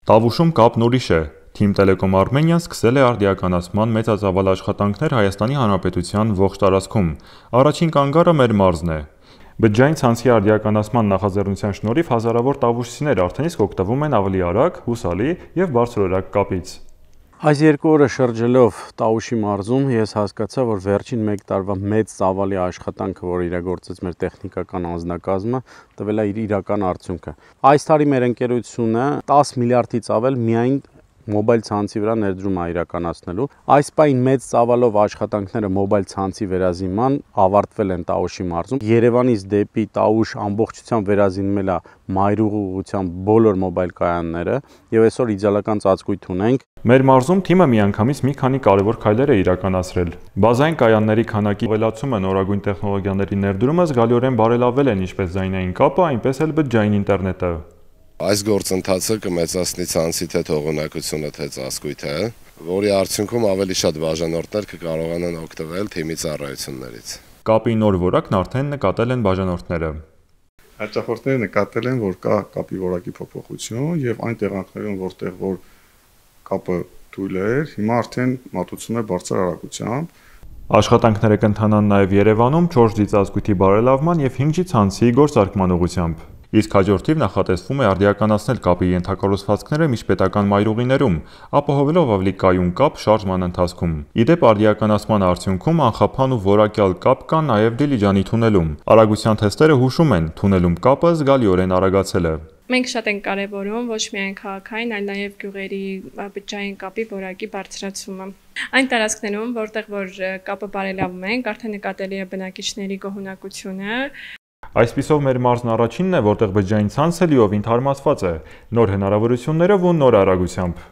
Տավուշում կապն ուրիշ է։ Թիմ Տելեկոմ Արմենիան սկսել է արդիականացման մեծածավալ աշխատանքներ Հայաստանի Հանրապետության ողջ տարածքում։ Առաջին կանգառը մեր մարզն է։ Բջջային ցանցի արդիականացման նախաձեռնության շնորհիվ հազարավոր տավուշցիներ արդեն իսկ օգտվում են ավելի արագ, հուսալի եւ բարձրորակ կապից։ Այս 2 օրը շրջելով Տավուշի մարզում ես հասկացա, որ վերջին 1 տարվա մեծ ծավալի աշխատանքը, որ իրագործեց մեր տեխնիկական անձնակազմը, տվել է իր իրական արդյունքը։ Այս տարի մեր ընկերությունը 10 միլիարդից ավել միայն մոբայլ ցանցի վրա ներդրում է իրականացնելու։ Այս պահին մեծ ծավալով աշխատանքները մոբայլ ցանցի վերազինման ավարտվել են Տավուշի մարզում։ Երևանից դեպի Տավուշ ամբողջությամբ վերազինվել է մայրուղու ուղղությամբ բոլոր մոբայլ կայանները եւ այսօր իդեալական ծածկույթ ունենք։ Մեր մարզում թիմը միանգամից մի քանի կարևոր քայլեր է իրականացրել։ Բազային կայանների քանակի ավելացումը, նորագույն տեխնոլոգիաների ներդրումը զգալիորեն բարելավել են ինչպես ձայնային կապը, այնպես էլ բջջային ինտերնետը։ Այս գործընթացը կմեծացնի ցանցի թե թողունակությունը, թե ծածկույթը, որի արդյունքում ավելի շատ բաժանորդներ կկարողանան օգտվել թիմի ծառայություններից։ Կապի նոր որակն արդեն նկատել են բաժանորդները։ Հաճախորդները նկատել են, որ կա կապի որակի փոփոխություն եւ այն տեղանքներում, որտեղ որ կապը թույլ էր, հիմա արդեն մատուցում է բարձր արագությամբ։ Աշխատանքները կընթանան նաև Երևանում 4G ծածկույթի բարելավման եւ 5G ցանցի գործարկման ուղղությամբ։ Իսկ հաջորդիվ նախատեսվում է արդիականացնել կապի ենթակառուցվածքները միջպետական մայրուղիներում, ապահովելով ավելի կայուն կապ շարժման ընթացքում։ Իդեպ արդիականացման արդյունքում անխափան ու որակյալ կապ կա նաև Դիլիջանի թունելում։ Արագության թեստերը հուշում են, թունելում կապը զգալիորեն արագացել է։ Մենք շատ ենք կարևորում ոչ միայն քաղաքային, այլ նաև գյուղերի բջջային կապի որակի բարձրացումը։ Այն տարածքներում, որտեղ որ կապը բարելավում ենք, արդեն նկատելի է բնակիչների գոհունակությունը։ Այսպիսով մեր մարզն առաջինն է, որտեղ բջջային ցանցը լիովին թարմացված է, նոր հնարավորություններով ու նոր արագությամբ։